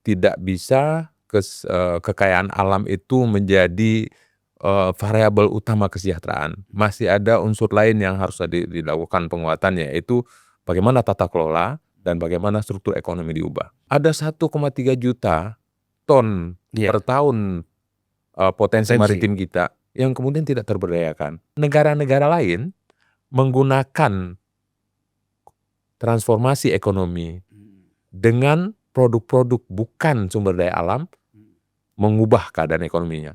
tidak bisa kekayaan alam itu menjadi variabel utama kesejahteraan. Masih ada unsur lain yang harus dilakukan penguatannya, yaitu bagaimana tata kelola dan bagaimana struktur ekonomi diubah. Ada 1,3 juta ton per tahun potensi maritim kita yang kemudian tidak terberdayakan. Negara-negara lain menggunakan transformasi ekonomi dengan produk-produk bukan sumber daya alam mengubah keadaan ekonominya.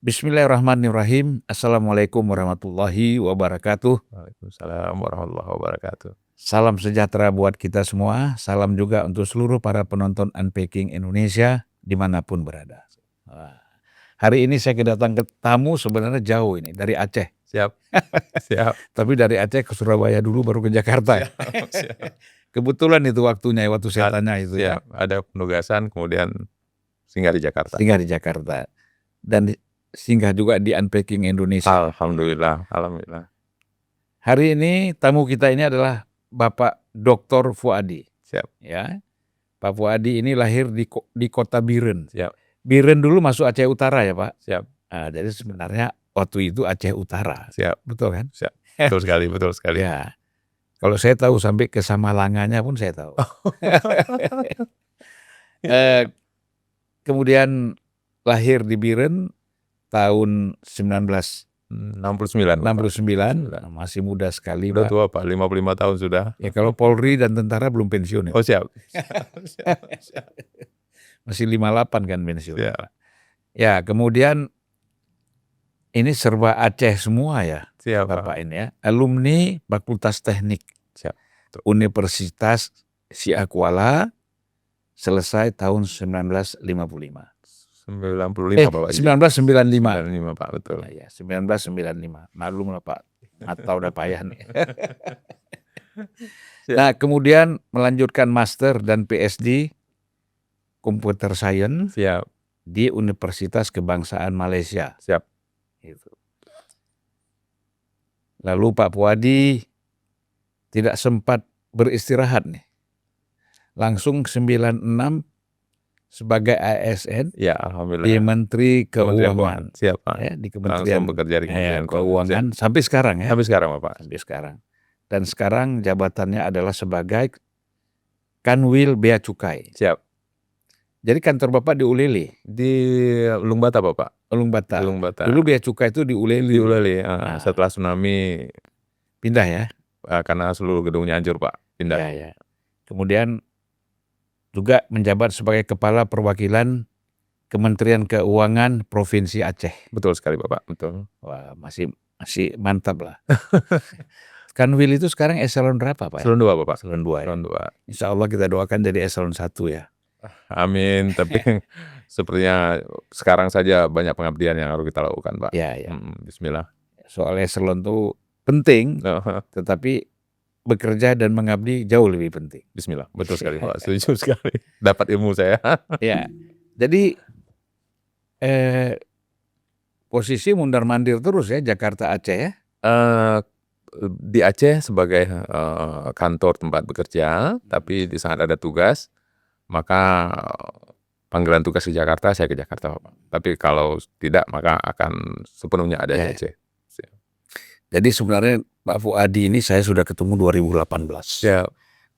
Bismillahirrahmanirrahim. Assalamualaikum warahmatullahi wabarakatuh. Waalaikumsalam warahmatullahi wabarakatuh. Salam sejahtera buat kita semua. Salam juga untuk seluruh para penonton Unpacking Indonesia dimanapun berada. Hari ini saya kedatangan tamu sebenarnya jauh ini, dari Aceh. Siap. Tapi dari Aceh ke Surabaya dulu baru ke Jakarta. Siap. Kebetulan itu waktunya, waktu saya tanya itu. Siap. Ada penugasan kemudian singgah di Jakarta. Dan singgah juga di Unpacking Indonesia. Alhamdulillah. Hari ini tamu kita ini adalah Bapak Dr. Fuadi. Siap. Ya, Pak Fuadi ini lahir di kota Biren. Siap. Biren dulu masuk Aceh Utara ya Pak. Siap. Jadi sebenarnya waktu itu Aceh Utara. Siap. Betul kan? Siap. Betul sekali. Ya. Kalau saya tahu sampai ke Samalangannya pun saya tahu. Kemudian lahir di Biren tahun 1969, masih muda sekali Udah Pak. tua Pak, 55 tahun sudah. Ya kalau Polri dan tentara belum pensiun ya. Oh siap. Masih 58 kan pensiun. Siap. Pak. Ya kemudian ini serba Aceh semua ya. Siap Bapak ini ya. Alumni Fakultas Teknik. Siap. Universitas Siak Kuala, selesai tahun 1955. 95 Bapak. 1995 Pak, betul. Ya, 1995. Maklum lah Pak, atau udah payah nih. Nah, kemudian melanjutkan master dan PhD Computer Science. Siap. Di Universitas Kebangsaan Malaysia. Siap. Itu. Lalu Pak Fuadi tidak sempat beristirahat nih. Langsung 96 sebagai ASN, ya alhamdulillah, di Menteri Keuangan. Siap Pak. Ya, di Kementerian bekerja di Kementerian Keuangan sampai sekarang ya. Sampai sekarang Bapak. Sampai sekarang. Dan sekarang jabatannya adalah sebagai Kanwil Bea Cukai. Siap. Jadi kantor Bapak di Ulili. Di Ulung Bata Bapak. Ulung Bata. Dulu Bea Cukai itu di Ulili. Setelah tsunami pindah ya. Karena seluruh gedungnya hancur Pak. Pindah. Ya. Kemudian juga menjabat sebagai Kepala Perwakilan Kementerian Keuangan Provinsi Aceh. Betul sekali Bapak, betul. Wah, masih mantap lah. Kanwil itu sekarang eselon berapa Pak? Eselon 2 Bapak. Eselon 2 ya. Eselon 2. Insya Allah kita doakan jadi eselon 1 ya. Amin, tapi sepertinya sekarang saja banyak pengabdian yang harus kita lakukan Pak. Ya. Bismillah. Soal eselon itu penting, tetapi bekerja dan mengabdi jauh lebih penting. Bismillah, betul sekali Pak, setuju sekali. Dapat ilmu saya. Ya, jadi posisi mundar-mandir terus ya Jakarta Aceh ya? Di Aceh sebagai kantor tempat bekerja, tapi di saat ada tugas, maka panggilan tugas ke Jakarta, saya ke Jakarta Pak. Tapi kalau tidak, maka akan sepenuhnya ada di Aceh. Jadi sebenarnya Pak Fuadi ini saya sudah ketemu 2018. Ya.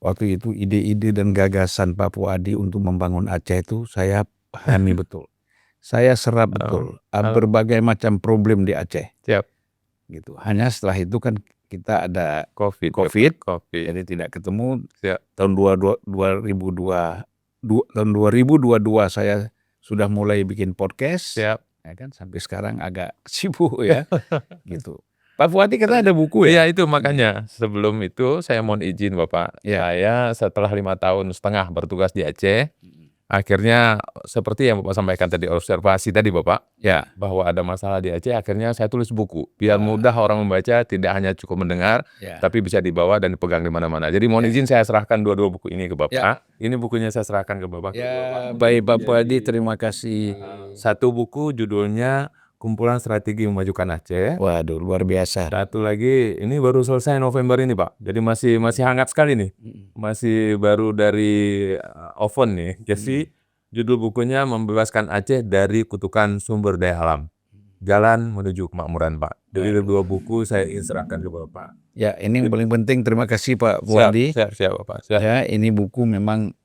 Waktu itu ide-ide dan gagasan Pak Fuadi untuk membangun Aceh itu saya pahami betul. Saya serap betul berbagai macam problem di Aceh. Siap. Gitu. Hanya setelah itu kan kita ada COVID. Jadi tidak ketemu. Siap. Tahun 2022 saya sudah mulai bikin podcast. Siap. Ya kan, sampai sekarang agak sibuk ya. Gitu. Pak Fuadi katanya ada buku Iya ya? itu makanya, sebelum itu saya mohon izin Bapak, Iya. saya setelah 5 tahun setengah bertugas di Aceh, akhirnya seperti yang Bapak sampaikan tadi, observasi tadi Bapak, Ya. bahwa ada masalah di Aceh, akhirnya saya tulis buku, biar Wah. mudah orang membaca, tidak hanya cukup mendengar, Ya. tapi bisa dibawa dan dipegang di mana-mana. Jadi mohon Ya. izin saya serahkan dua-dua buku ini ke Ya. Bapak, ini bukunya saya serahkan ke Bapak. Ya, baik Pak Fuadi, terima kasih. Satu buku judulnya Kumpulan Strategi Memajukan Aceh. Waduh, luar biasa. Satu lagi, ini baru selesai November ini Pak, jadi masih hangat sekali nih, masih baru dari oven nih. Jadi judul bukunya Membebaskan Aceh dari Kutukan Sumber Daya Alam, Jalan Menuju Kemakmuran Pak. Jadi dua buku saya ingin serahkan ke Bapak. Ya, ini yang paling penting. Terima kasih Pak Siap, Fuadi. siap Bapak. Siap. Ya, ini buku memang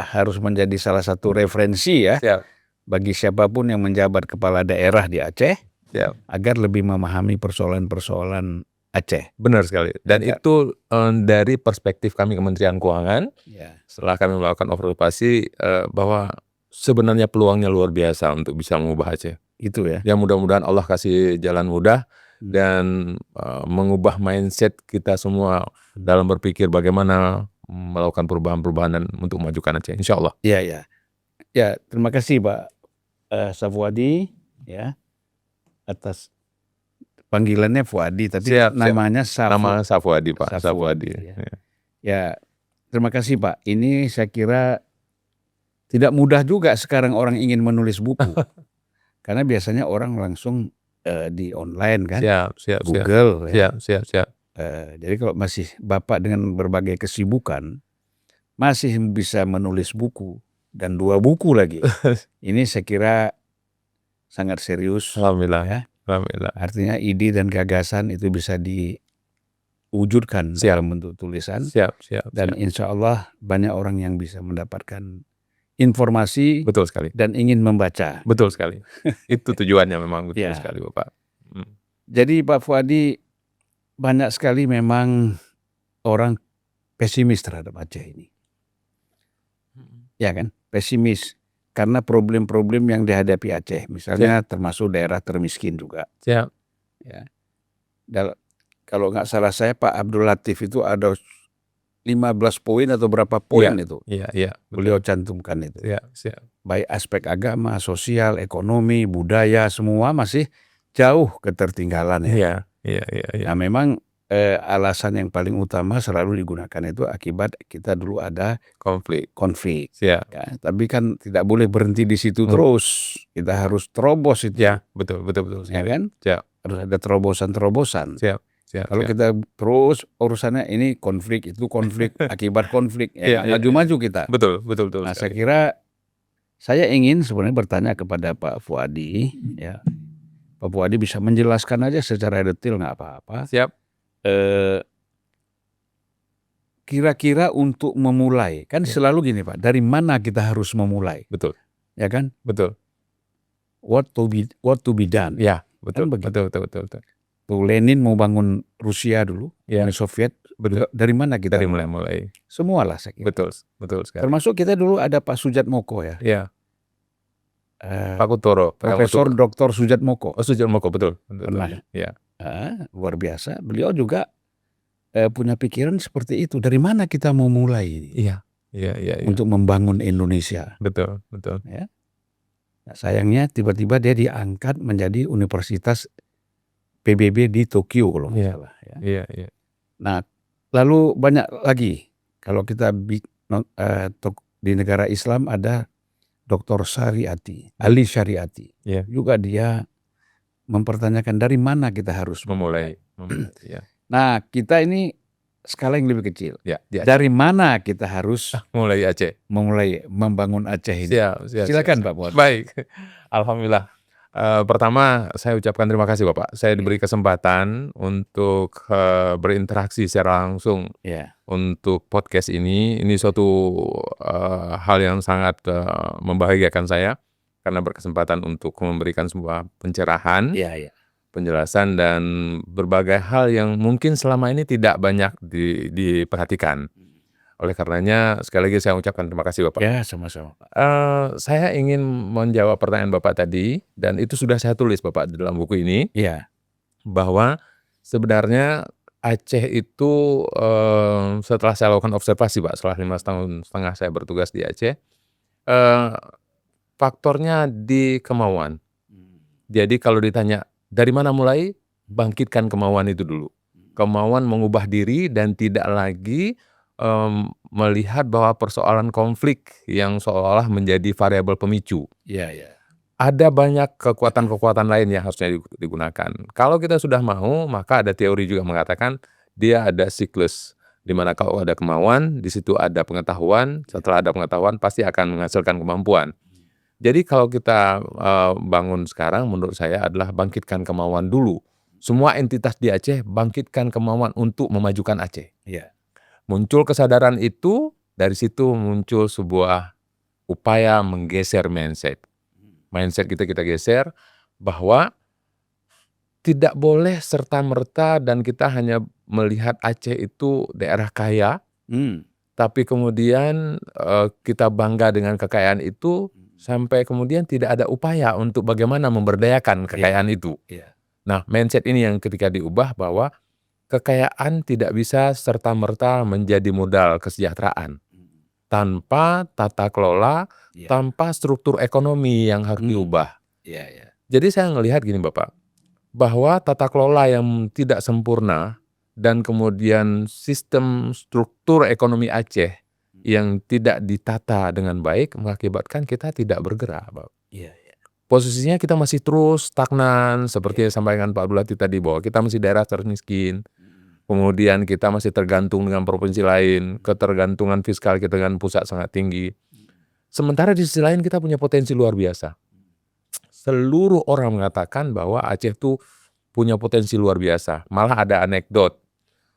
harus menjadi salah satu referensi ya Siap. bagi siapapun yang menjabat kepala daerah di Aceh, Siap. agar lebih memahami persoalan-persoalan Aceh. Benar sekali. Dan Ya. itu dari perspektif kami Kementerian Keuangan, Ya. setelah kami melakukan observasi bahwa sebenarnya peluangnya luar biasa untuk bisa mengubah Aceh. Itu ya. Ya mudah-mudahan Allah kasih jalan mudah dan mengubah mindset kita semua dalam berpikir bagaimana melakukan perubahan-perubahan dan untuk memajukan Aceh. Insya Allah. Iya, ya. Ya, terima kasih Pak Safwadi ya atas panggilannya Fuadi, tapi Siap, namanya Nama Safwadi Pak. Safwadi, Safwadi. ya. Ya, terima kasih Pak. Ini saya kira tidak mudah juga sekarang orang ingin menulis buku. Karena biasanya orang langsung di online kan, Siap. Google. Ya. Siap. Jadi kalau masih Bapak dengan berbagai kesibukan masih bisa menulis buku dan 2 buku lagi, ini saya kira sangat serius. Alhamdulillah. Ya. Alhamdulillah. Artinya ide dan gagasan itu bisa diwujudkan dalam bentuk tulisan. Siap. Dan insya Allah banyak orang yang bisa mendapatkan informasi. Betul sekali. Dan ingin membaca. Betul sekali. Itu tujuannya memang betul Ya. sekali Bapak. Jadi Pak Fuadi, banyak sekali memang orang pesimis terhadap Aceh ini. Ya kan? Pesimis. Karena problem-problem yang dihadapi Aceh. Misalnya termasuk daerah termiskin juga. Siap. Ya. Kalau nggak salah saya Pak Abdul Latif itu ada 15 poin atau berapa poin itu. Iya. Beliau cantumkan itu. Siap. Baik aspek agama, sosial, ekonomi, budaya, semua masih jauh ketertinggalan ya. Iya. Nah memang alasan yang paling utama selalu digunakan itu akibat kita dulu ada konflik. Siap. Ya, tapi kan tidak boleh berhenti di situ terus. Kita harus terobos itu. Ya, betul. Ya kan? Siap. Harus ada terobosan. Siap. Kalau kita terus urusannya ini konflik, itu konflik, akibat konflik, ya maju-maju kita. Betul. Nah saya kira saya ingin sebenarnya bertanya kepada Pak Fuadi, ya Pak Fuadi bisa menjelaskan aja secara detail nggak apa-apa. Siap. Kira-kira untuk memulai, kan selalu gini Pak, dari mana kita harus memulai? Betul. Ya kan? Betul. What to be done? Ya, betul. Kan begitu. Betul. Tuh Lenin mau bangun Rusia dulu, Ya. Uni Soviet, dari mana kita? Dari mulai. Semualah saya kira. Betul sekali. Termasuk kita dulu ada Pak Sujatmoko ya. Iya. Pak Kutoro. Profesor Dr. Sujatmoko. Oh, Sujatmoko, betul. Pernah. Iya. Luar biasa. Beliau juga punya pikiran seperti itu. Dari mana kita mau mulai? Iya. Untuk membangun Indonesia. Betul. Ya. Nah, sayangnya tiba-tiba dia diangkat menjadi universitas PBB di Tokyo kalau nggak salah. Iya. Nah, lalu banyak lagi. Kalau kita di negara Islam ada Dr. Syariati, Ali Syariati. Iya. Juga dia mempertanyakan dari mana kita harus memulai. Ya. Nah, kita ini skala yang lebih kecil. Ya, dari mana kita harus mulai Aceh? Memulai membangun Aceh ini. Siap. Silakan Pak Fuadi. Baik. Alhamdulillah. Pertama saya ucapkan terima kasih Bapak. Saya diberi kesempatan untuk berinteraksi secara langsung untuk podcast ini. Ini suatu hal yang sangat membahagiakan saya karena berkesempatan untuk memberikan sebuah pencerahan, penjelasan dan berbagai hal yang mungkin selama ini tidak banyak diperhatikan. Oleh karenanya sekali lagi saya ucapkan terima kasih Bapak. Ya, sama-sama Pak. Saya ingin menjawab pertanyaan Bapak tadi dan itu sudah saya tulis Bapak di dalam buku ini. Iya. bahwa sebenarnya Aceh itu, setelah saya lakukan observasi Pak, setelah 5,5 tahun saya bertugas di Aceh, eee, faktornya di kemauan. Jadi kalau ditanya, "Dari mana mulai?" Bangkitkan kemauan itu dulu. Kemauan mengubah diri dan tidak lagi, melihat bahwa persoalan konflik yang seolah-olah menjadi variabel pemicu. Iya iya. Ada banyak kekuatan-kekuatan lain yang harusnya digunakan. Kalau kita sudah mau, maka ada teori juga mengatakan dia ada siklus, di mana kalau ada kemauan, di situ ada pengetahuan, setelah ada pengetahuan pasti akan menghasilkan kemampuan. Jadi kalau kita, bangun sekarang menurut saya adalah bangkitkan kemauan dulu. Semua entitas di Aceh bangkitkan kemauan untuk memajukan Aceh. Iya. Muncul kesadaran itu, dari situ muncul sebuah upaya menggeser mindset. Mindset kita geser bahwa tidak boleh serta-merta dan kita hanya melihat Aceh itu daerah kaya, Mmm. tapi kemudian, kita bangga dengan kekayaan itu, sampai kemudian tidak ada upaya untuk bagaimana memberdayakan Iya kekayaan itu. iya. Nah, mindset ini yang ketika diubah bahwa kekayaan tidak bisa serta-merta menjadi modal kesejahteraan, tanpa tata kelola, Iya. tanpa struktur ekonomi yang harus diubah. Iya iya. Jadi saya ngelihat gini Bapak, bahwa tata kelola yang tidak sempurna dan kemudian sistem struktur ekonomi Aceh yang tidak ditata dengan baik mengakibatkan kita tidak bergerak, Pak. Iya iya. Posisinya kita masih terus stagnan seperti Iya. yang disampaikan Pak Abdul Latif tadi bahwa kita masih daerah termiskin, kemudian kita masih tergantung dengan provinsi lain, ketergantungan fiskal kita dengan pusat sangat tinggi. Sementara di sisi lain kita punya potensi luar biasa. Seluruh orang mengatakan bahwa Aceh itu punya potensi luar biasa. Malah ada anekdot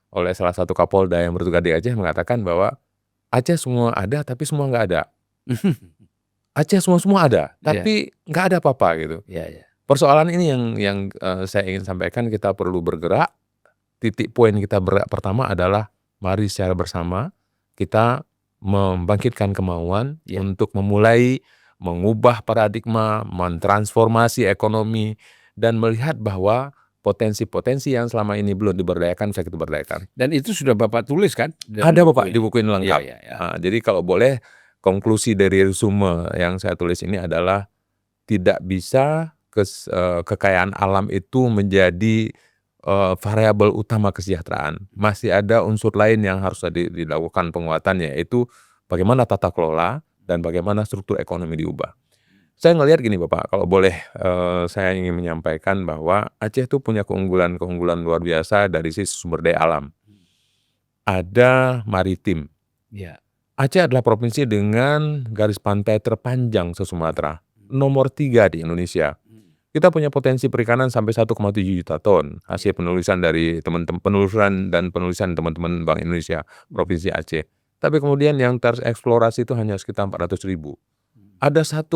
oleh salah satu Kapolda yang bertugas di Aceh mengatakan bahwa Aceh semua ada tapi semua nggak ada. Aceh semua ada Iya. tapi nggak ada apa-apa gitu. Iya iya. Persoalan ini yang, saya ingin sampaikan kita perlu bergerak. Titik poin kita bergerak pertama adalah mari secara bersama kita membangkitkan kemauan Iya. untuk memulai mengubah paradigma, mentransformasi ekonomi, dan melihat bahwa potensi-potensi yang selama ini belum diberdayakan bisa kita berdayakan. Dan itu sudah Bapak tulis kan? Dalam Ada buku Bapak di ini? buku ini Iya lengkap. iya iya. Jadi kalau boleh konklusi dari resume yang saya tulis ini adalah tidak bisa kekayaan alam itu menjadi, variabel utama kesejahteraan. Masih ada unsur lain yang harus dilakukan penguatannya, yaitu bagaimana tata kelola dan bagaimana struktur ekonomi diubah. Saya ngelihat gini Bapak, kalau boleh, saya ingin menyampaikan bahwa Aceh itu punya keunggulan-keunggulan luar biasa dari sisi sumber daya alam. Ada maritim. Iya. Aceh adalah provinsi dengan garis pantai terpanjang se-Sumatera, nomor 3 di Indonesia. Kita punya potensi perikanan sampai 1,7 juta ton, hasil penelusuran dari penelusuran dan penulisan teman-teman Bank Indonesia Provinsi Aceh. Tapi kemudian yang tereksplorasi itu hanya sekitar 400.000. Ada 1,3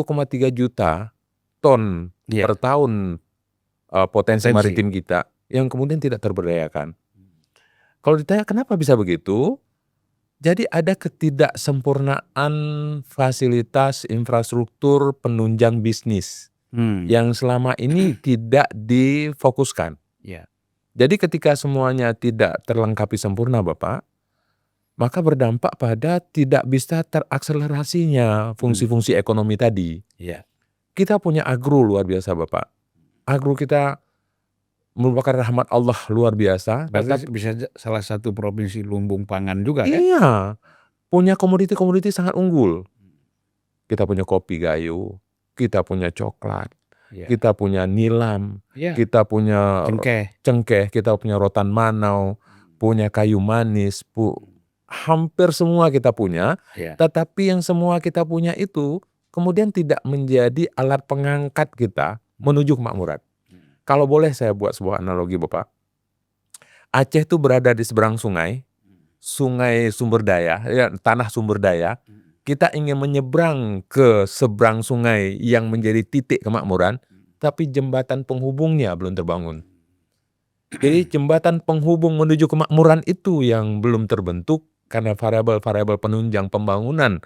juta ton Iya. per tahun, potensi Potensi. maritim kita yang kemudian tidak terberdayakan. Kalau ditanya kenapa bisa begitu? Jadi ada ketidaksempurnaan fasilitas infrastruktur penunjang bisnis yang selama ini tidak difokuskan. Iya. Jadi ketika semuanya tidak terlengkapi sempurna Bapak, maka berdampak pada tidak bisa terakselerasinya fungsi-fungsi ekonomi tadi. Iya. Kita punya agro luar biasa Bapak. Agro kita merupakan rahmat Allah luar biasa. Berarti bisa salah satu provinsi lumbung pangan juga kan? Iya, punya komoditi-komoditi sangat unggul. Kita punya kopi gayo, kita punya coklat, Iya. kita punya nilam, Iya. kita punya Cengkeh. cengkeh, kita punya rotan manau, punya kayu manis, hampir semua kita punya. Iya. Tetapi yang semua kita punya itu kemudian tidak menjadi alat pengangkat kita menuju kemakmuran. Kalau boleh saya buat sebuah analogi Bapak. Aceh itu berada di seberang sungai sumber daya, ya, tanah sumber daya. Kita ingin menyeberang ke seberang sungai yang menjadi titik kemakmuran, tapi jembatan penghubungnya belum terbangun. Jadi jembatan penghubung menuju kemakmuran itu yang belum terbentuk karena variabel-variabel penunjang pembangunan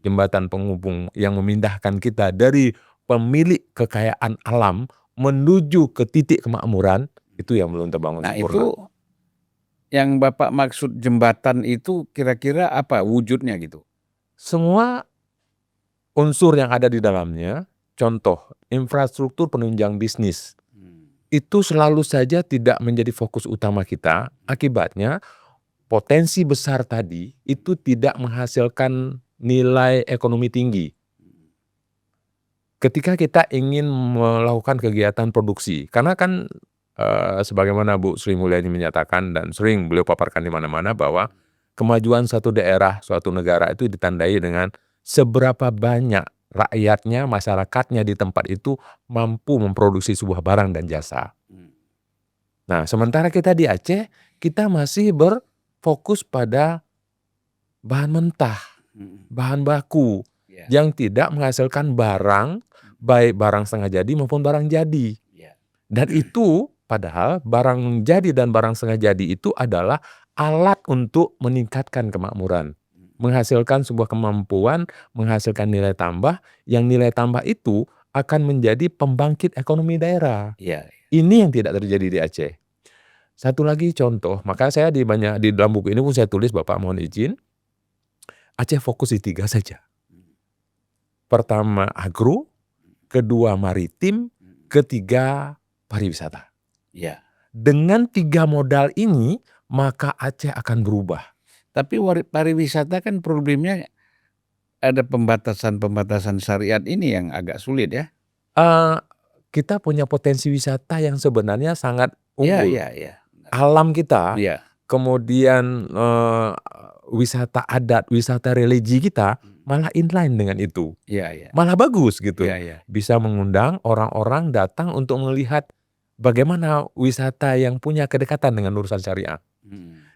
jembatan penghubung yang memindahkan kita dari pemilik kekayaan alam menuju ke titik kemakmuran Itu yang belum terbangun Nah sempurna. itu yang Bapak maksud jembatan itu kira-kira apa wujudnya gitu? Semua unsur yang ada di dalamnya, contoh infrastruktur penunjang bisnis, itu selalu saja tidak menjadi fokus utama kita. Akibatnya potensi besar tadi itu tidak menghasilkan nilai ekonomi tinggi. Ketika kita ingin melakukan kegiatan produksi, karena kan sebagaimana Bu Sri Mulyani menyatakan dan sering beliau paparkan di mana-mana bahwa kemajuan satu daerah, suatu negara itu ditandai dengan seberapa banyak rakyatnya, masyarakatnya di tempat itu mampu memproduksi sebuah barang dan jasa. Nah, sementara kita di Aceh, kita masih berfokus pada bahan mentah, bahan baku, yang tidak menghasilkan barang, baik barang setengah jadi maupun barang jadi. Dan itu padahal barang jadi dan barang setengah jadi itu adalah alat untuk meningkatkan kemakmuran, menghasilkan sebuah kemampuan, menghasilkan nilai tambah, yang nilai tambah itu akan menjadi pembangkit ekonomi daerah. Ini yang tidak terjadi di Aceh. Satu lagi contoh, maka saya di dalam buku ini pun saya tulis, Bapak mohon izin, Aceh fokus di 3 saja. Pertama agro, kedua maritim, ketiga pariwisata. Dengan 3 modal ini, maka Aceh akan berubah. Tapi pariwisata kan problemnya ada pembatasan syariat ini yang agak sulit ya. Kita punya potensi wisata yang sebenarnya sangat unggul. Alam kita, kemudian wisata adat, wisata religi kita malah inline dengan itu. Malah bagus gitu. Bisa mengundang orang-orang datang untuk melihat bagaimana wisata yang punya kedekatan dengan urusan syariah.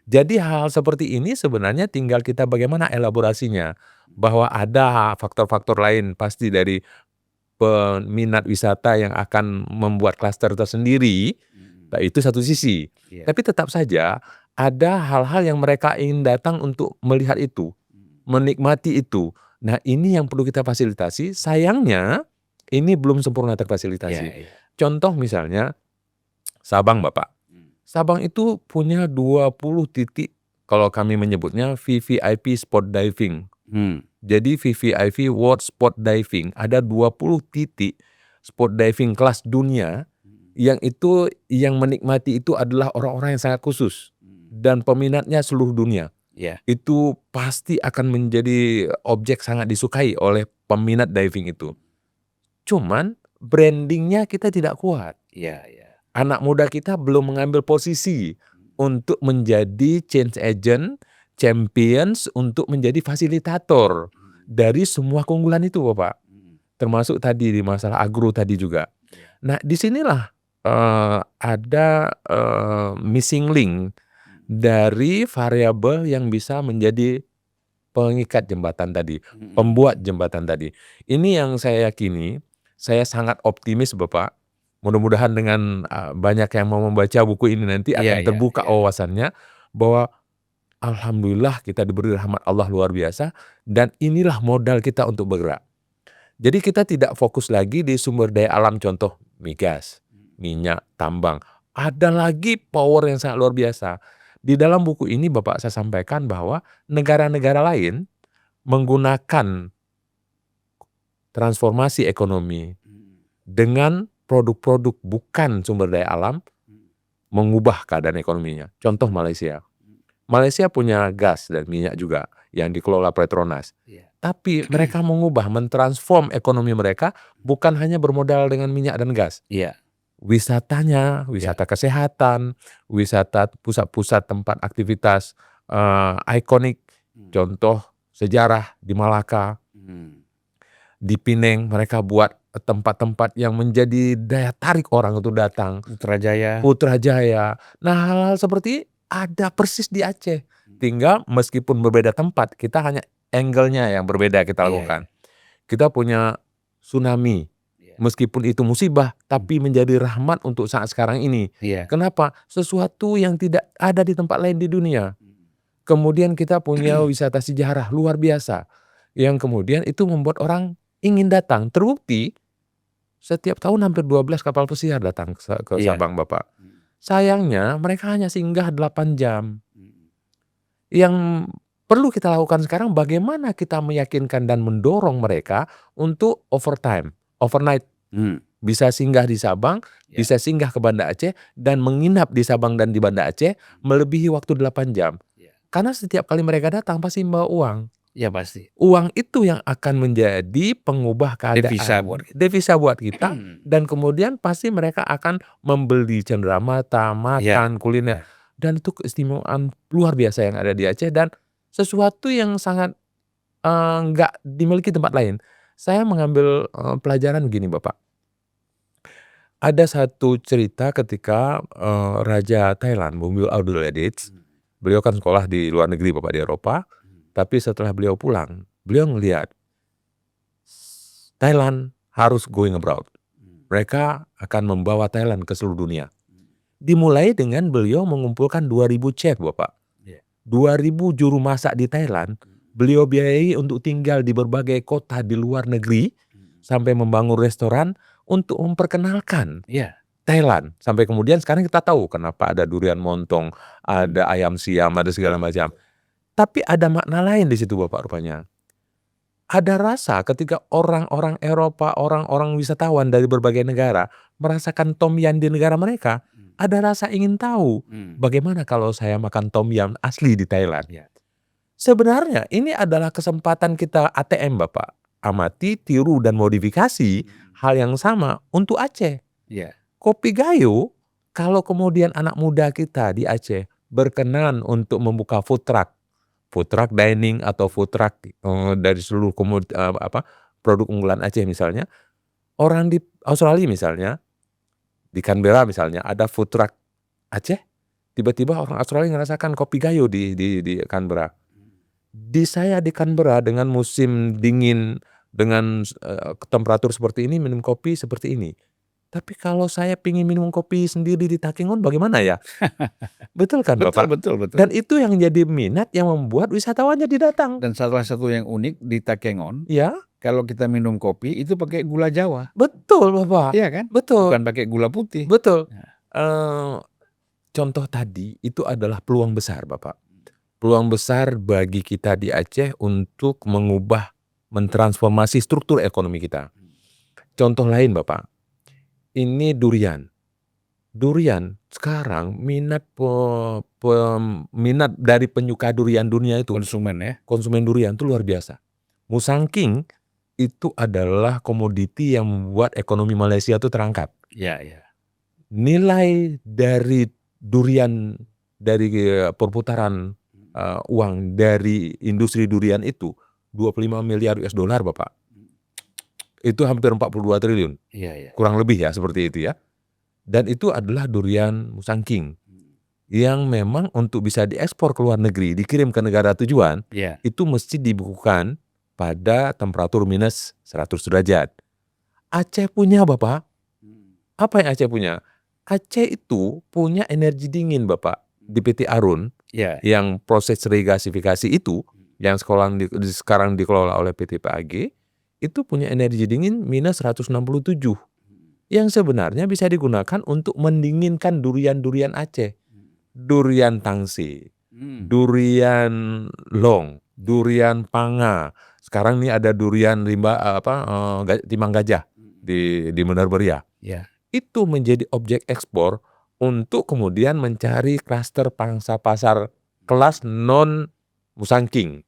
Jadi hal seperti ini sebenarnya tinggal kita bagaimana elaborasinya. Bahwa ada faktor-faktor lain pasti dari peminat wisata yang akan membuat klaster tersendiri. Nah, itu satu sisi. Tapi tetap saja ada hal-hal yang mereka ingin datang untuk melihat itu, menikmati itu. Nah, ini yang perlu kita fasilitasi. Sayangnya ini belum sempurna terfasilitasi. Contoh misalnya Sabang, Bapak. Sabang itu punya 20 titik, kalau kami menyebutnya VVIP spot diving. Jadi VVIP World Spot Diving, ada 20 titik spot diving kelas dunia yang itu yang menikmati itu adalah orang-orang yang sangat khusus dan peminatnya seluruh dunia. Itu pasti akan menjadi objek sangat disukai oleh peminat diving itu. Cuman brandingnya kita tidak kuat. Anak muda kita belum mengambil posisi untuk menjadi change agent, champions, untuk menjadi fasilitator dari semua keunggulan itu, Bapak. Termasuk tadi di masalah agro tadi juga. Nah, disinilah ada missing link dari variabel yang bisa menjadi pengikat jembatan tadi, pembuat jembatan tadi. Ini yang saya yakini, saya sangat optimis, Bapak. Mudah-mudahan dengan banyak yang mau membaca buku ini nanti akan terbuka wawasannya bahwa alhamdulillah kita diberi rahmat Allah luar biasa dan inilah modal kita untuk bergerak. Jadi kita tidak fokus lagi di sumber daya alam, contoh migas, minyak, tambang. Ada lagi power yang sangat luar biasa. Di dalam buku ini Bapak saya sampaikan bahwa negara-negara lain menggunakan transformasi ekonomi dengan produk-produk bukan sumber daya alam mengubah keadaan ekonominya. Contoh Malaysia. Malaysia punya gas dan minyak juga yang dikelola Petronas. Tapi mereka mengubah, mentransform ekonomi mereka bukan hanya bermodal dengan minyak dan gas. Wisatanya, wisata kesehatan, wisata pusat-pusat tempat aktivitas ikonik, contoh sejarah di Malaka, di Pineng mereka buat tempat-tempat yang menjadi daya tarik orang untuk datang. Putrajaya. Nah, hal-hal seperti ada persis di Aceh. Tinggal meskipun berbeda tempat, kita hanya angle-nya yang berbeda kita lakukan. Kita punya tsunami. Meskipun itu musibah, tapi menjadi rahmat untuk saat sekarang ini. Kenapa? Sesuatu yang tidak ada di tempat lain di dunia. Kemudian kita punya wisata sejarah luar biasa. Yang kemudian itu membuat orang ingin datang. Terbukti setiap tahun hampir 12 kapal pesiar datang ke Sabang, Bapak. Sayangnya mereka hanya singgah 8 jam. Yang perlu kita lakukan sekarang bagaimana kita meyakinkan dan mendorong mereka untuk overtime, overnight. Bisa singgah di Sabang, Ya. bisa singgah ke Banda Aceh dan menginap di Sabang dan di Banda Aceh melebihi waktu 8 jam. Ya. Karena setiap kali mereka datang pasti membawa uang. Ya pasti. Uang itu yang akan menjadi pengubah Devisa keadaan. buat kita. Devisa buat kita dan kemudian pasti mereka akan membeli cenderamata, makan, kuliner. Dan itu keistimewaan luar biasa yang ada di Aceh dan sesuatu yang sangat nggak dimiliki tempat lain. Saya mengambil pelajaran begini Bapak. Ada satu cerita ketika Raja Thailand, Bumipol Adulyadej, beliau kan sekolah di luar negeri Bapak, di Eropa. Tapi setelah beliau pulang, beliau ngelihat Thailand harus going abroad. Mereka akan membawa Thailand ke seluruh dunia. Dimulai dengan beliau mengumpulkan 2.000 chef Bapak. 2.000 juru masak di Thailand. Beliau biayai untuk tinggal di berbagai kota di luar negeri sampai membangun restoran untuk memperkenalkan Thailand. Sampai kemudian sekarang kita tahu kenapa ada durian montong, ada ayam siam, ada segala macam. Tapi ada makna lain di situ Bapak rupanya. Ada rasa ketika orang-orang Eropa, orang-orang wisatawan dari berbagai negara merasakan tom yum di negara mereka, ada rasa ingin tahu bagaimana kalau saya makan tom yum asli di Thailand. Sebenarnya ini adalah kesempatan kita ATM Bapak. Amati, tiru dan modifikasi hal yang sama untuk Aceh. Kopi Gayo, kalau kemudian anak muda kita di Aceh berkenan untuk membuka food truck dining atau food truck dari seluruh produk unggulan Aceh misalnya, orang di Australia misalnya, di Canberra misalnya ada food truck Aceh, tiba-tiba orang Australia ngerasakan kopi Gayo di Canberra. Di saya di Canberra dengan musim dingin, dengan temperatur seperti ini minum kopi seperti ini. Tapi kalau saya pingin minum kopi sendiri di Takengon bagaimana ya? Betul kan Bapak? Betul. Dan itu yang jadi minat yang membuat wisatawan jadi datang. Dan salah satu yang unik di Takengon, Ya, kalau kita minum kopi itu pakai gula Jawa. betul Bapak. Iya kan? Betul. Bukan pakai gula putih. Betul. Contoh tadi itu adalah peluang besar Bapak. Peluang besar bagi kita di Aceh untuk mengubah, mentransformasi struktur ekonomi kita. Contoh lain Bapak, ini durian. Durian sekarang minat dari penyuka durian dunia itu, konsumen durian itu luar biasa. Musangking itu adalah komoditi yang membuat ekonomi Malaysia itu terangkat. Nilai dari durian, dari perputaran uang dari industri durian itu 25 miliar US dollar Bapak. Itu hampir 42 triliun. Kurang lebih ya seperti itu ya. Dan itu adalah durian Musangking yang memang untuk bisa diekspor ke luar negeri, dikirim ke negara tujuan, itu mesti dibukukan pada temperatur minus 100 derajat. Aceh punya Bapak. Apa yang Aceh punya? Aceh itu punya energi dingin Bapak di PT Arun yang proses regasifikasi itu yang sekarang dikelola oleh PT PAG itu punya energi dingin minus 167 yang sebenarnya bisa digunakan untuk mendinginkan durian-durian Aceh. Durian Tangsi, durian Long, durian Panga. Sekarang ini ada durian Timang Gajah di Benar Meriah. Itu menjadi objek ekspor untuk kemudian mencari klaster pangsa pasar kelas non Musangking.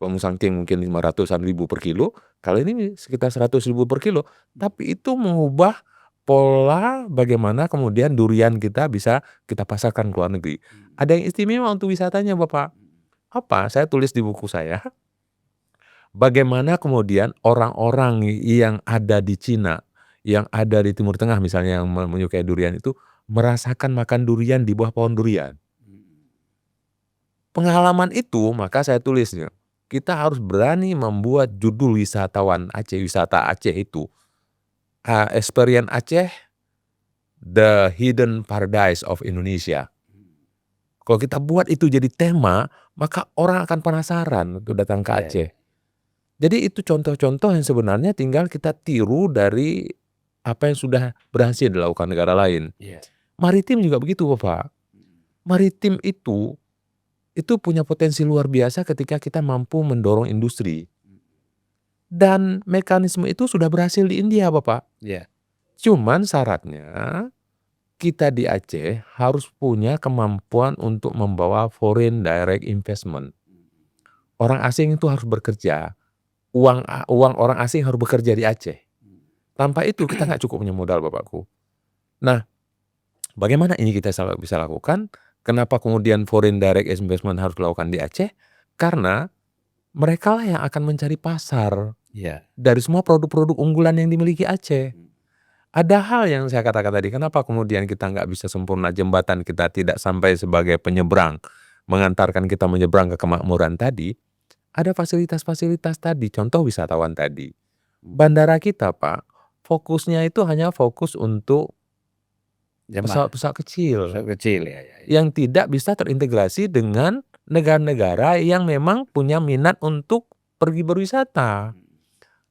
Musangking mungkin 500-an ribu per kilo, kalau ini sekitar 100 ribu per kilo. Tapi itu mengubah pola bagaimana kemudian durian kita bisa kita pasarkan ke luar negeri. Ada yang istimewa untuk wisatanya Bapak. Apa? Saya tulis di buku saya. Bagaimana kemudian orang-orang yang ada di Cina, yang ada di Timur Tengah misalnya yang menyukai durian itu merasakan makan durian di bawah pohon durian. Pengalaman itu maka saya tulisnya. Kita harus berani membuat judul wisatawan Aceh, wisata Aceh itu Experience Aceh, The Hidden Paradise of Indonesia. Kalau kita buat itu jadi tema, maka orang akan penasaran untuk datang ke Aceh. Jadi itu contoh-contoh yang sebenarnya tinggal kita tiru dari apa yang sudah berhasil dilakukan negara lain. Maritim juga begitu Bapak. Maritim itu punya potensi luar biasa ketika kita mampu mendorong industri. Dan mekanisme itu sudah berhasil di India Bapak. Iya. Cuman syaratnya kita di Aceh harus punya kemampuan untuk membawa foreign direct investment. Orang asing itu harus bekerja. Uang orang asing harus bekerja di Aceh. Tanpa itu kita nggak cukup punya modal Bapakku. Nah, bagaimana ini kita bisa lakukan? Kenapa kemudian foreign direct investment harus dilakukan di Aceh? Karena mereka lah yang akan mencari pasar Iya. dari semua produk-produk unggulan yang dimiliki Aceh. Ada hal yang saya katakan tadi, kenapa kemudian kita nggak bisa sempurna, jembatan kita tidak sampai sebagai penyeberang, mengantarkan kita menyeberang ke kemakmuran tadi, ada fasilitas-fasilitas tadi, contoh wisatawan tadi. Bandara kita Pak, fokusnya itu hanya fokus untuk pesawat-pesawat kecil. Pesawat kecil ya. Yang tidak bisa terintegrasi dengan negara-negara yang memang punya minat untuk pergi berwisata.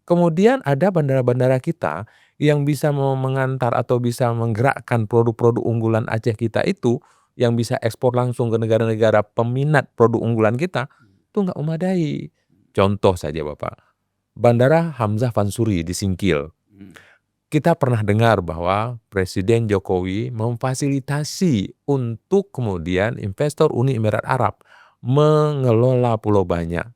Kemudian ada bandara-bandara kita yang bisa mengantar atau bisa menggerakkan produk-produk unggulan Aceh kita itu, yang bisa ekspor langsung ke negara-negara peminat produk unggulan kita, itu nggak memadai. Contoh saja Bapak, Bandara Hamzah Fansuri di Singkil. Kita pernah dengar bahwa Presiden Jokowi memfasilitasi untuk kemudian investor Uni Emirat Arab mengelola Pulau Banyak.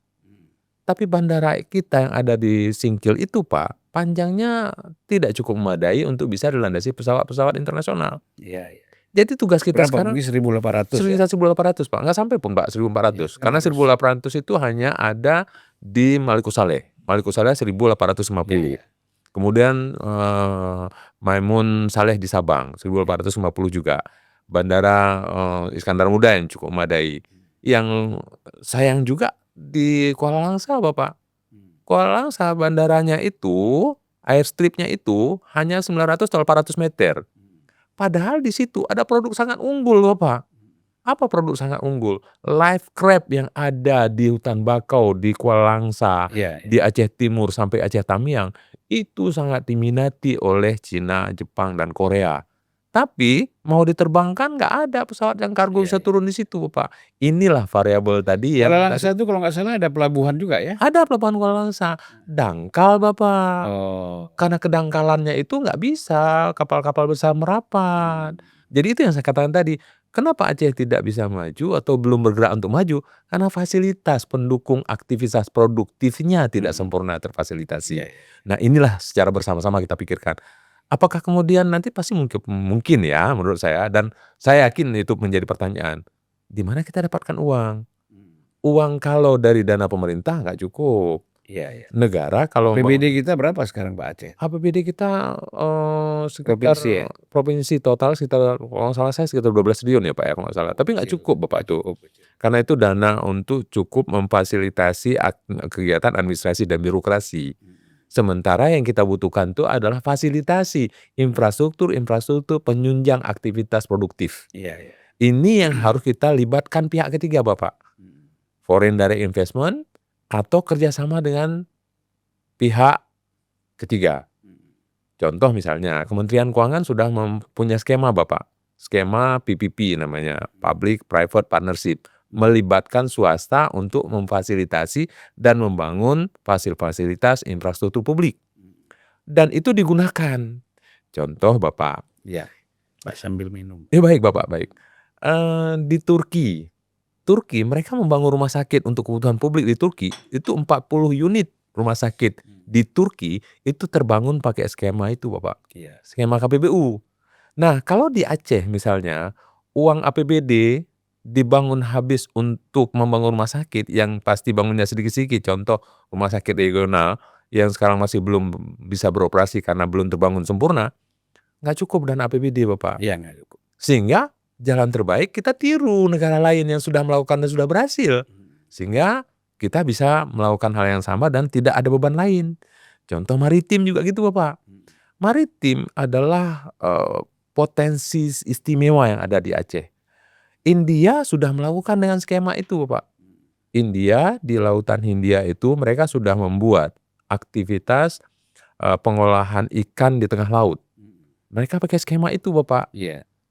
Tapi bandara kita yang ada di Singkil itu Pak, panjangnya tidak cukup memadai untuk bisa dilandasi pesawat-pesawat internasional. Iya. Jadi tugas kita Berapa? sekarang Mungkin 1.800 ya? 1.800 Pak, nggak sampai pun Pak 1.400. Karena 1.800 itu hanya ada di Maliko Saleh. Maliko Saleh 1.850. Kemudian Maimun Saleh di Sabang 1.850 juga. Bandara Iskandar Muda yang cukup memadai. Yang sayang juga di Kuala Langsa Bapak. Kuala Langsa bandaranya itu, airstripnya itu hanya 900-800 meter. Padahal di situ ada produk sangat unggul Bapak. Apa produk sangat unggul? Live crab yang ada di hutan bakau di Kuala Langsa, di Aceh Timur sampai Aceh Tamiang, itu sangat diminati oleh Cina, Jepang, dan Korea. Tapi mau diterbangkan nggak ada pesawat yang kargo bisa turun di situ Pak. Inilah variabel tadi yang Kuala Langsa itu kalau nggak salah ada pelabuhan juga ya? ada pelabuhan Kuala Langsa, dangkal Bapak. Oh. Karena kedangkalannya itu nggak bisa kapal-kapal besar merapat. Jadi itu yang saya katakan tadi, kenapa Aceh tidak bisa maju atau belum bergerak untuk maju? Karena fasilitas pendukung aktivitas produktifnya tidak sempurna terfasilitasi. Nah inilah secara bersama-sama kita pikirkan. Apakah kemudian nanti pasti mungkin ya menurut saya, dan saya yakin itu menjadi pertanyaan. Di mana kita dapatkan uang? Uang kalau dari dana pemerintah nggak cukup. Negara kalau APBD kita berapa sekarang Pak Aceh? APBD kita sekitar Provinsi ya? provinsi total sekitar, kalau nggak salah saya sekitar 12 triliun ya Pak ya kalau nggak salah. Tapi nggak cukup Bapak itu. Karena itu dana untuk cukup memfasilitasi kegiatan administrasi dan birokrasi. Sementara yang kita butuhkan itu adalah fasilitasi infrastruktur penunjang aktivitas produktif. Ini yang harus kita libatkan pihak ketiga Bapak. Foreign direct investment atau kerjasama dengan pihak ketiga. Contoh misalnya Kementerian Keuangan sudah mempunyai skema Bapak. Skema PPP namanya, Public Private Partnership. Melibatkan swasta untuk memfasilitasi dan membangun fasilitas infrastruktur publik. Dan itu digunakan. Contoh Bapak. Pak sambil minum. Baik Bapak, baik. Di Turki mereka membangun rumah sakit untuk kebutuhan publik di Turki. Itu 40 unit rumah sakit di Turki itu terbangun pakai skema itu Bapak. Skema KPBU. Nah kalau di Aceh misalnya, uang APBD dibangun habis untuk membangun rumah sakit yang pasti bangunnya sedikit-sedikit. Contoh rumah sakit regional yang sekarang masih belum bisa beroperasi karena belum terbangun sempurna, nggak cukup dana APBD Bapak. Nggak cukup. Sehingga jalan terbaik kita tiru negara lain yang sudah melakukan dan sudah berhasil. Sehingga kita bisa melakukan hal yang sama dan tidak ada beban lain. Contoh maritim juga gitu Bapak. Maritim adalah potensi istimewa yang ada di Aceh. India sudah melakukan dengan skema itu Bapak. India di Lautan Hindia itu mereka sudah membuat aktivitas pengolahan ikan di tengah laut. Mereka pakai skema itu Bapak.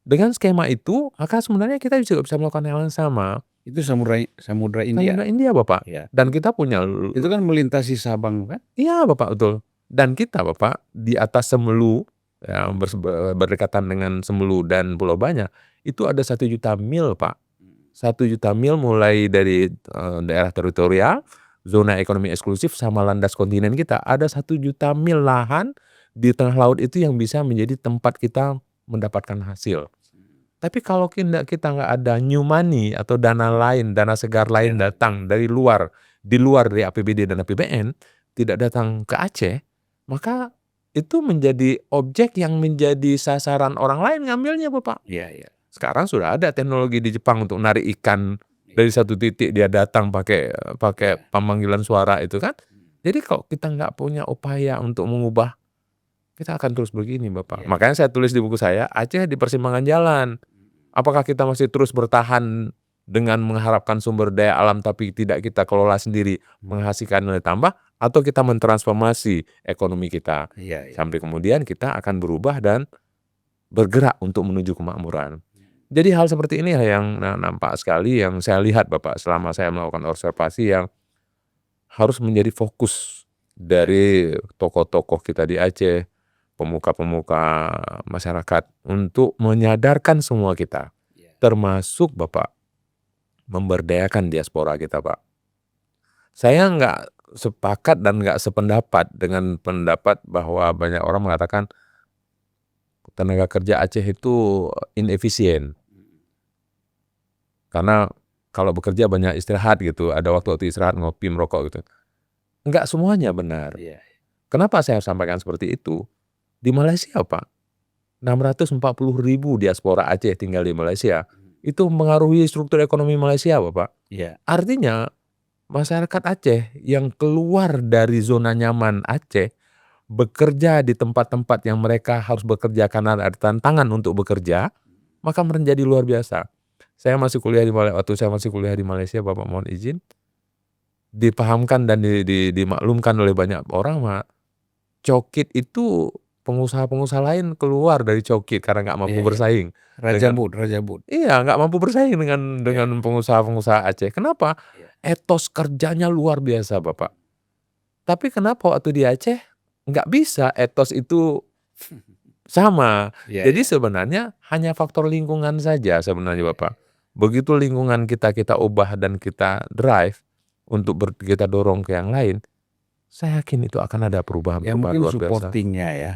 Dengan skema itu, maka sebenarnya kita juga bisa melakukan hal yang sama. Itu Samudra India? Samudra India, Bapak. Ya. Dan kita punya Itu kan melintasi Sabang kan? iya, Bapak, betul. Dan kita, Bapak, di atas Semelu, ya, berdekatan dengan Semelu dan Pulau Banya, itu ada 1 juta mil, Pak. 1 juta mil mulai dari daerah teritorial, zona ekonomi eksklusif, sama landas kontinen kita. Ada 1 juta mil lahan di tengah laut itu yang bisa menjadi tempat kita mendapatkan hasil. Tapi kalau kita nggak ada new money atau dana lain, dana segar lain datang dari luar, di luar dari APBD dan APBN, tidak datang ke Aceh, maka itu menjadi objek yang menjadi sasaran orang lain ngambilnya, Bapak. Iya, iya. Sekarang sudah ada teknologi di Jepang untuk narik ikan dari satu titik, dia datang pakai pemanggilan suara itu kan. Jadi kalau kita nggak punya upaya untuk mengubah, kita akan terus begini, Bapak. Iya. Makanya saya tulis di buku saya, Aceh di persimpangan jalan. Apakah kita masih terus bertahan dengan mengharapkan sumber daya alam tapi tidak kita kelola sendiri, menghasilkan nilai tambah, atau kita mentransformasi ekonomi kita. Iya, iya. Sampai kemudian kita akan berubah dan bergerak untuk menuju kemakmuran. Jadi hal seperti inilah yang nampak sekali yang saya lihat, Bapak, selama saya melakukan observasi yang harus menjadi fokus dari tokoh-tokoh kita di Aceh, pemuka-pemuka masyarakat, untuk menyadarkan semua kita, termasuk, Bapak, memberdayakan diaspora kita, Pak. Saya nggak sepakat dan nggak sependapat dengan pendapat bahwa banyak orang mengatakan tenaga kerja Aceh itu inefisien. Karena kalau bekerja banyak istirahat gitu, ada waktu-waktu istirahat, ngopi, merokok gitu. Enggak semuanya benar. Iya. Kenapa saya sampaikan seperti itu? Di Malaysia, Pak, 640.000 diaspora Aceh tinggal di Malaysia. Itu mempengaruhi struktur ekonomi Malaysia, Bapak. Iya. Artinya masyarakat Aceh yang keluar dari zona nyaman Aceh, bekerja di tempat-tempat yang mereka harus bekerja karena ada tantangan untuk bekerja, maka menjadi luar biasa. Waktu saya masih kuliah di Malaysia, Bapak, mohon izin, dipahamkan dan dimaklumkan oleh banyak orang, Pak, cokit itu pengusaha-pengusaha lain keluar dari cokit karena nggak mampu bersaing. Rajabut. Iya, nggak mampu bersaing dengan pengusaha-pengusaha Aceh. Kenapa? Etos kerjanya luar biasa, Bapak. Tapi kenapa waktu di Aceh nggak bisa etos itu sama? Jadi sebenarnya hanya faktor lingkungan saja sebenarnya, Bapak. Begitu lingkungan kita ubah dan kita drive untuk kita dorong ke yang lain, saya yakin itu akan ada perubahan Ya mungkin luar biasa. supportingnya ya.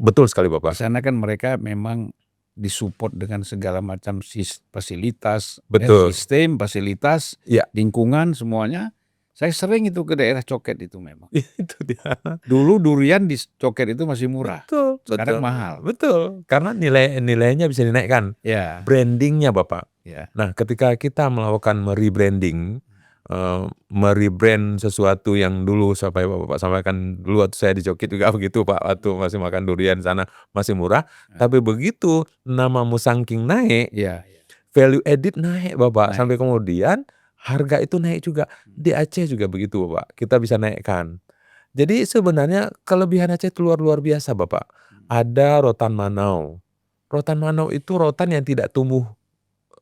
Betul sekali, Di Bapak. sana kan mereka memang disupport dengan segala macam fasilitas, Betul. sistem, fasilitas, Iya. lingkungan semuanya. Saya sering itu ke daerah Coket itu memang. Itu dia. Dulu durian di Coket itu masih murah. Betul, Sekarang betul. mahal. Betul, karena nilainya bisa dinaikkan. Ya. Brandingnya, Bapak. Ya. Nah, ketika kita melakukan merebranding, merebrand sesuatu yang dulu sampai Bapak sampaikan dulu waktu saya di Coket juga begitu, Pak, waktu masih makan durian sana masih murah, tapi begitu nama Musangking naik, value added naik, Bapak, sampai kemudian harga itu naik juga. Di Aceh juga begitu, Bapak, kita bisa naikkan. Jadi sebenarnya kelebihan Aceh itu luar biasa, Bapak. Ada rotan manau. Rotan manau itu rotan yang tidak tumbuh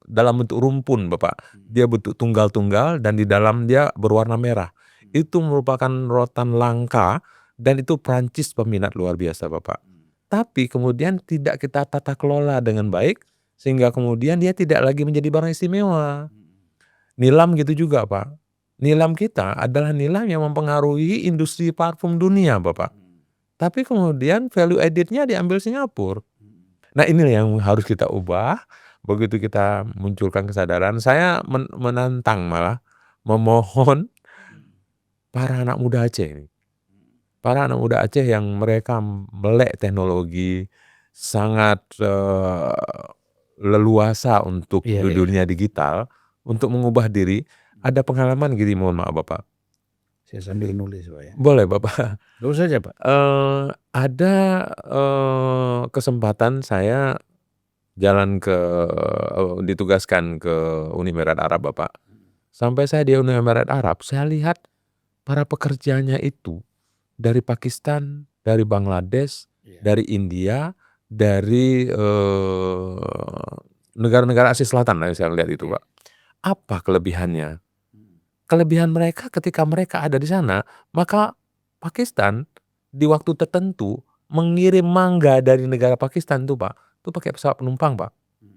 dalam bentuk rumpun, Bapak. Dia bentuk tunggal-tunggal dan di dalam dia berwarna merah. Itu merupakan rotan langka dan itu Prancis peminat luar biasa, Bapak. Tapi kemudian tidak kita tata kelola dengan baik sehingga kemudian dia tidak lagi menjadi barang istimewa. Nilam gitu juga, Pak. Nilam kita adalah nilam yang mempengaruhi industri parfum dunia, Bapak. Tapi kemudian value added-nya diambil Singapura. Nah, ini yang harus kita ubah. Begitu kita munculkan kesadaran, saya menantang malah, memohon para anak muda Aceh ini. Para anak muda Aceh yang mereka melek teknologi, sangat leluasa untuk dunia digital, untuk mengubah diri. Ada pengalaman gini, mohon maaf, Bapak. Saya sambil nulis, Pak, ya. Boleh, Bapak. Terus saja, Pak. Ada kesempatan saya jalan ditugaskan ke Uni Emirat Arab, Bapak. Sampai saya di Uni Emirat Arab, saya lihat para pekerjanya itu dari Pakistan, dari Bangladesh, dari India, dari, negara-negara Asia Selatan lah yang saya lihat itu, Iya. Pak. Apa kelebihannya? Mhm. Kelebihan mereka ketika mereka ada di sana, maka Pakistan di waktu tertentu mengirim mangga dari negara Pakistan tuh, Pak, itu pakai pesawat penumpang, Pak. Mhm.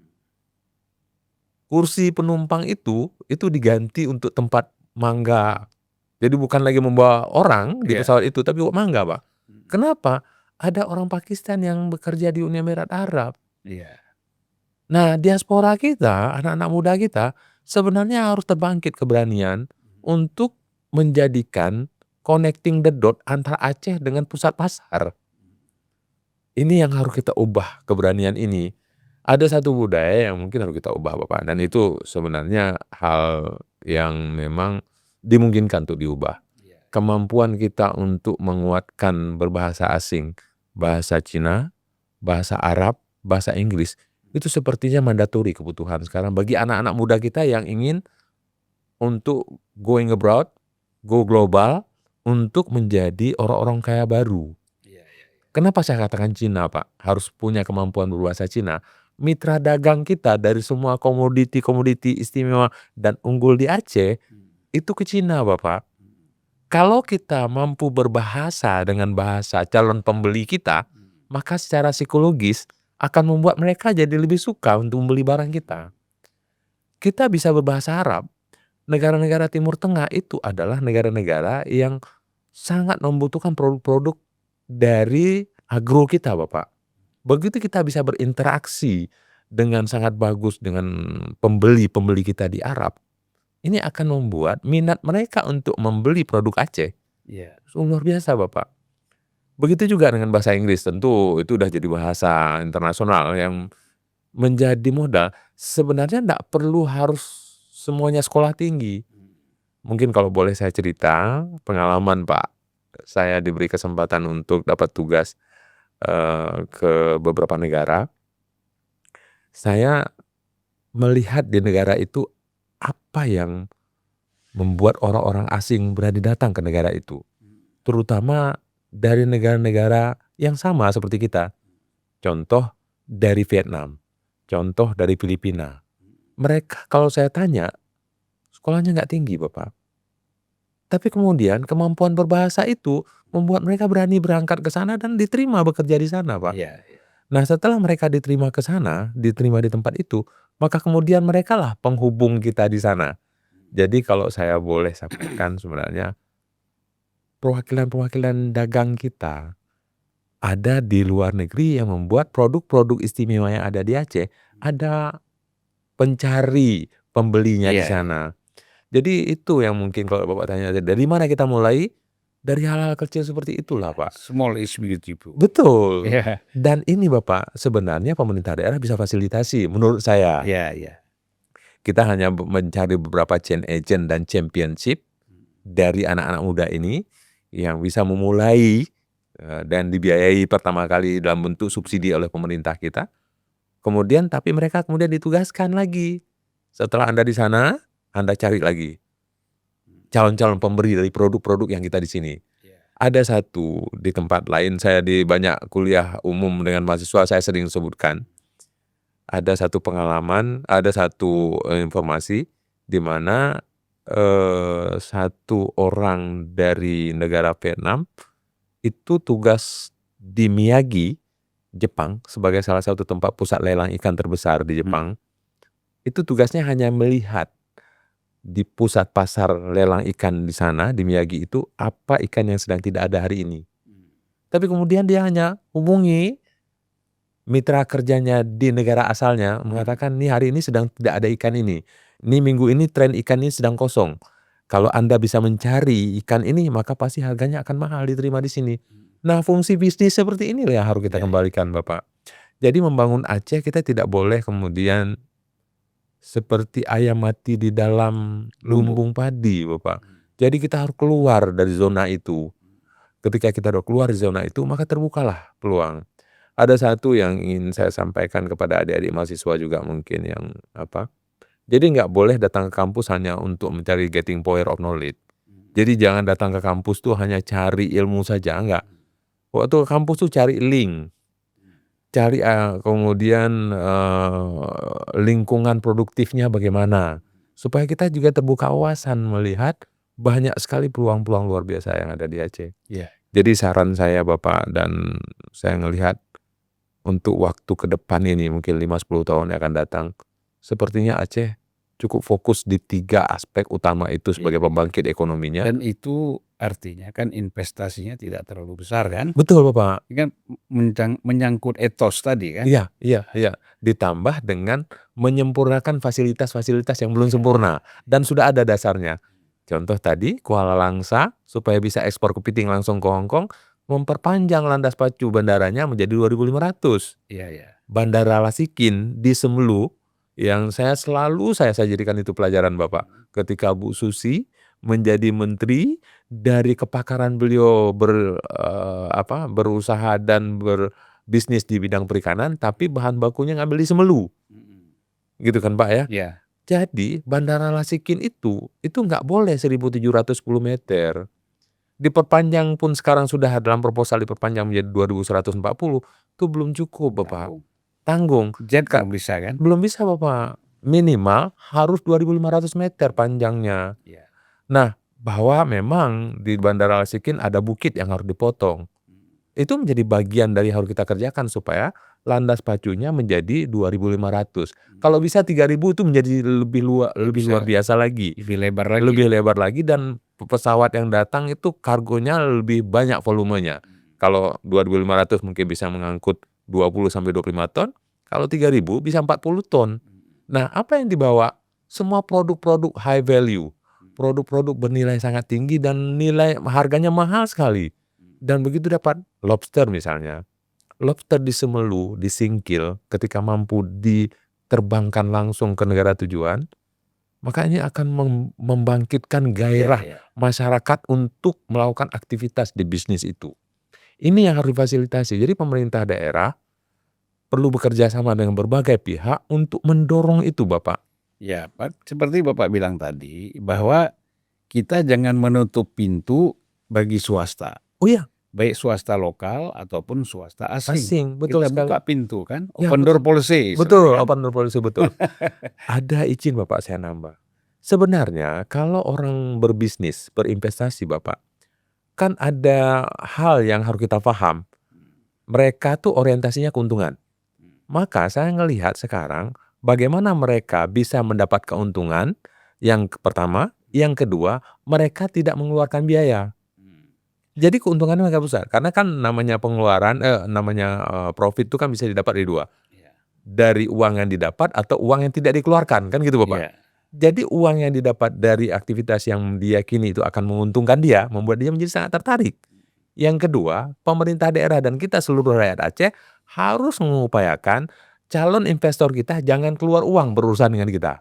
Kursi penumpang itu diganti untuk tempat mangga. Jadi bukan lagi membawa orang di Iya. pesawat itu, tapi bawa mangga, Pak. Mhm. Kenapa? Ada orang Pakistan yang bekerja di Uni Emirat Arab. Iya. Nah, diaspora kita, anak-anak muda kita, sebenarnya harus terbangkit keberanian Mhm. untuk menjadikan connecting the dot antara Aceh dengan pusat pasar. Ini yang harus kita ubah keberanian ini. Ada satu budaya yang mungkin harus kita ubah, Bapak, dan itu sebenarnya hal yang memang dimungkinkan untuk diubah. Iya. Kemampuan kita untuk menguatkan berbahasa asing, bahasa Cina, bahasa Arab, bahasa Inggris, itu sepertinya mandatori kebutuhan sekarang bagi anak-anak muda kita yang ingin untuk going abroad, go global, untuk menjadi orang-orang kaya baru. Iya iya iya. Kenapa saya katakan Cina, Pak, harus punya kemampuan berbahasa Cina? Mitra dagang kita dari semua komoditi-komoditi istimewa dan unggul di Aceh, Mhm. itu ke Cina, Bapak. Mhm. Kalau kita mampu berbahasa dengan bahasa calon pembeli kita, Mhm. maka secara psikologis akan membuat mereka jadi lebih suka untuk membeli barang kita. Kita bisa berbahasa Arab. Negara-negara Timur Tengah itu adalah negara-negara yang sangat membutuhkan produk-produk dari agro kita, Bapak. Begitu kita bisa berinteraksi dengan sangat bagus dengan pembeli-pembeli kita di Arab, ini akan membuat minat mereka untuk membeli produk Aceh Iya. luar biasa, Bapak. Begitu juga dengan bahasa Inggris, tentu itu udah jadi bahasa internasional yang menjadi modal. Sebenarnya ndak perlu harus semuanya sekolah tinggi. Mhm. Mungkin kalau boleh saya cerita pengalaman, Pak, saya diberi kesempatan untuk dapat tugas, ke beberapa negara. Saya melihat di negara itu apa yang membuat orang-orang asing berani datang ke negara itu, Mhm. terutama dari negara-negara yang sama seperti kita. Contoh dari Vietnam, contoh dari Filipina. Mereka kalau saya tanya, sekolahnya nggak tinggi, Bapak. Tapi kemudian kemampuan berbahasa itu membuat mereka berani berangkat ke sana dan diterima bekerja di sana, Pak. Iya iya. Nah, setelah mereka diterima ke sana, diterima di tempat itu, maka kemudian merekalah penghubung kita di sana. Jadi kalau saya boleh sampaikan sebenarnya, perwakilan-perwakilan dagang kita ada di luar negeri yang membuat produk-produk istimewa yang ada di Aceh, ada pencari pembelinya di Iya iya. sana. Jadi itu yang mungkin kalau Bapak tanya, dari mana kita mulai? Dari hal-hal kecil seperti itulah, Pak. Small is beautiful. Betul. Iya. Dan ini Bapak, sebenarnya pemerintah daerah bisa fasilitasi menurut saya. Iya iya. Kita hanya mencari beberapa chain agent dan championship dari anak-anak muda ini yang bisa memulai, dan dibiayai pertama kali dalam bentuk subsidi oleh pemerintah kita. Kemudian tapi mereka kemudian ditugaskan lagi. Setelah Anda di sana, Anda cari lagi calon-calon pemberi dari produk-produk yang kita di sini. Iya. Ada satu di tempat lain, saya di banyak kuliah umum dengan mahasiswa saya sering sebutkan. Ada satu pengalaman, ada satu, informasi di mana, satu orang dari negara Vietnam itu tugas di Miyagi, Jepang, sebagai salah satu tempat pusat lelang ikan terbesar di Mhm. Jepang. Itu tugasnya hanya melihat di pusat pasar lelang ikan di sana, di Miyagi itu, apa ikan yang sedang tidak ada hari ini. Mhm. Tapi kemudian dia hanya hubungi mitra kerjanya di negara asalnya, Mhm. mengatakan, "Nih hari ini sedang tidak ada ikan ini. Nih minggu ini tren ikan ini sedang kosong. Kalau Anda bisa mencari ikan ini, maka pasti harganya akan mahal diterima di sini." Mhm. Nah, fungsi bisnis seperti inilah yang harus kita Iya iya. kembalikan, Bapak. Jadi membangun Aceh kita tidak boleh kemudian seperti ayam mati di dalam Lumbung. lumbung padi, Bapak. Mhm. Jadi kita harus keluar dari zona itu. Mhm. Ketika kita udah keluar dari zona itu, maka terbukalah peluang. Ada satu yang ingin saya sampaikan kepada adik-adik mahasiswa juga mungkin yang apa, jadi nggak boleh datang ke kampus hanya untuk mencari getting point of knowledge. Mhm. Jadi jangan datang ke kampus tuh hanya cari ilmu saja, enggak. Mhm. Waktu ke kampus tuh cari link. Mhm. cari, kemudian, lingkungan produktifnya bagaimana, supaya kita juga terbuka wawasan melihat banyak sekali peluang-peluang luar biasa yang ada di Aceh. Iya. Jadi saran saya Bapak dan saya ngelihat untuk waktu ke depan ini mungkin 5-10 tahun yang akan datang, sepertinya Aceh cukup fokus di 3 aspek utama itu sebagai pembangkit ekonominya. Dan itu artinya kan investasinya tidak terlalu besar kan? Betul Bapak. Ini kan menyangkut etos tadi kan? Iya iya iya. Ditambah dengan menyempurnakan fasilitas-fasilitas yang belum sempurna dan sudah ada dasarnya. Contoh tadi Kuala Langsa supaya bisa ekspor kepiting langsung ke Hong Kong, memperpanjang landas pacu bandaranya menjadi 2.500. Iya iya. Bandara Lasikin di Semelu yang saya jadikan itu pelajaran Bapak. Ketika Bu Susi menjadi menteri, dari kepakaran beliau berusaha dan berbisnis di bidang perikanan, tapi bahan bakunya ngambil di Semelu. Gitu kan Pak ya. Iya. Jadi Bandara Lasikin itu nggak boleh 1.710 meter. Diperpanjang pun sekarang sudah dalam proposal diperpanjang menjadi 2.140, itu belum cukup Bapak. Tanggung. Jet belum bisa kan? Belum bisa Bapak. Minimal harus 2.500 meter panjangnya. Iya. Nah, bahwa memang di Bandara Lasikin ada bukit yang harus dipotong. Itu menjadi bagian dari harus kita kerjakan supaya landas pacunya menjadi 2.500. Kalau bisa 3.000 itu menjadi lebih luar biasa lagi. Lebih lebar lagi. Lebih lebar lagi dan pesawat yang datang itu kargonya lebih banyak volumenya. Kalau 2.500 mungkin bisa mengangkut 20 sampai 25 ton, kalau 3.000 bisa 40 ton. Nah, apa yang dibawa? Semua produk-produk high value, produk-produk bernilai sangat tinggi dan harganya mahal sekali. Dan begitu dapat lobster misalnya, lobster di Semelu, di Singkil, ketika mampu diterbangkan langsung ke negara tujuan, maka ini akan membangkitkan gairah masyarakat untuk melakukan aktivitas di bisnis itu. Ini yang harus difasilitasi. Jadi pemerintah daerah perlu bekerja sama dengan berbagai pihak untuk mendorong itu Bapak. Ya, Pak, seperti Bapak bilang tadi, bahwa kita jangan menutup pintu bagi swasta. Oh iya. Baik swasta lokal ataupun swasta asing. Asing, betul Kita sekali. buka pintu kan, Ya, open door policy. Betul, open door policy, betul. Ada izin Bapak saya nambah. Sebenarnya kalau orang berbisnis, berinvestasi Bapak, kan ada hal yang harus kita paham. Mereka tuh orientasinya keuntungan. Maka saya ngelihat sekarang bagaimana mereka bisa mendapat keuntungan yang pertama, yang kedua mereka tidak mengeluarkan biaya. Jadi keuntungannya mereka besar karena kan namanya pengeluaran profit itu kan bisa didapat dari 2. Dari uang yang didapat atau uang yang tidak dikeluarkan kan gitu Bapak. Jadi uang yang didapat dari aktivitas yang diyakini itu akan menguntungkan dia, membuat dia menjadi sangat tertarik. Yang kedua, pemerintah daerah dan kita seluruh rakyat Aceh harus mengupayakan calon investor kita jangan keluar uang berurusan dengan kita.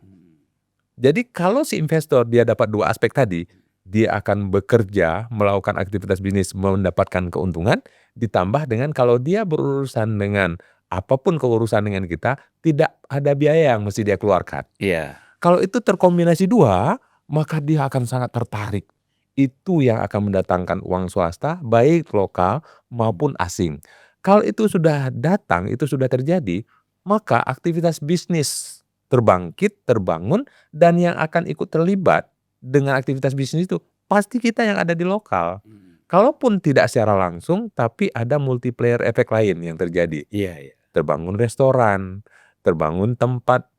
Jadi kalau si investor dia dapat 2 aspek tadi, dia akan bekerja, melakukan aktivitas bisnis, mendapatkan keuntungan, ditambah dengan kalau dia berurusan dengan apapun keurusan dengan kita, tidak ada biaya yang mesti dia keluarkan. Iya. Kalau itu terkombinasi 2, maka dia akan sangat tertarik. Itu yang akan mendatangkan uang swasta, baik lokal maupun asing. Kalau itu sudah datang, itu sudah terjadi, maka aktivitas bisnis terbangkit, terbangun, dan yang akan ikut terlibat dengan aktivitas bisnis itu pasti kita yang ada di lokal. Kalaupun tidak secara langsung, tapi ada multiplier efek lain yang terjadi. Iya. Terbangun restoran, terbangun tempat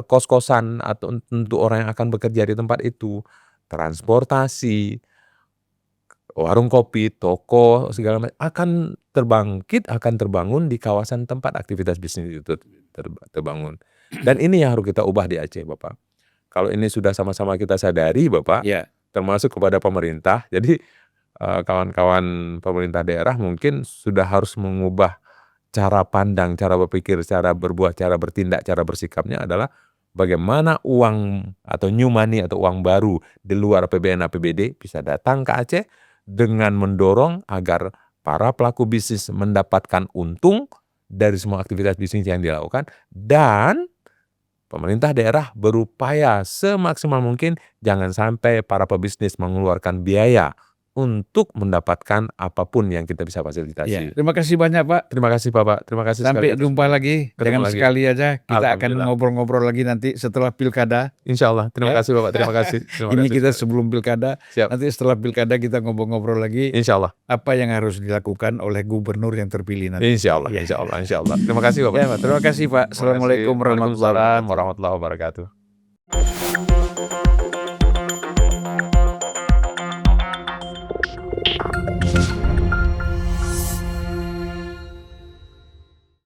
kos-kosan atau untuk orang yang akan bekerja di tempat itu, transportasi, warung kopi, toko, segala macam akan terbangkit, akan terbangun di kawasan tempat aktivitas bisnis itu terbangun. Dan ini yang harus kita ubah di Aceh Bapak. Kalau ini sudah sama-sama kita sadari Bapak, termasuk kepada pemerintah, jadi kawan-kawan pemerintah daerah mungkin sudah harus mengubah cara pandang, cara berpikir, cara berbuat, cara bertindak, cara bersikapnya adalah bagaimana uang atau new money atau uang baru di luar APBN APBD bisa datang ke Aceh dengan mendorong agar para pelaku bisnis mendapatkan untung dari semua aktivitas bisnis yang dilakukan dan pemerintah daerah berupaya semaksimal mungkin jangan sampai para pebisnis mengeluarkan biaya untuk mendapatkan apapun yang kita bisa Ya, fasilitasi. terima kasih banyak Pak. Terima kasih Bapak, terima kasih sekali Sampai atas jumpa lagi. ketemu Jangan lagi. sekali aja kita akan Alhamdulillah. ngobrol-ngobrol lagi nanti setelah pilkada. Insyaallah. Terima Ya. kasih Bapak, terima kasih. Terima Ini kasih kita sekali. sebelum pilkada. Siap. Nanti setelah pilkada kita ngobrol-ngobrol lagi Insyaallah. apa yang harus dilakukan oleh gubernur yang terpilih nanti. Insyaallah, Ya. insyaallah, insyaallah. Terima kasih Bapak. Ya, Pak. Terima kasih Pak. Terima kasih. Assalamualaikum warahmatullahi Waalaikumsalam wabarakatuh. warahmatullahi wabarakatuh.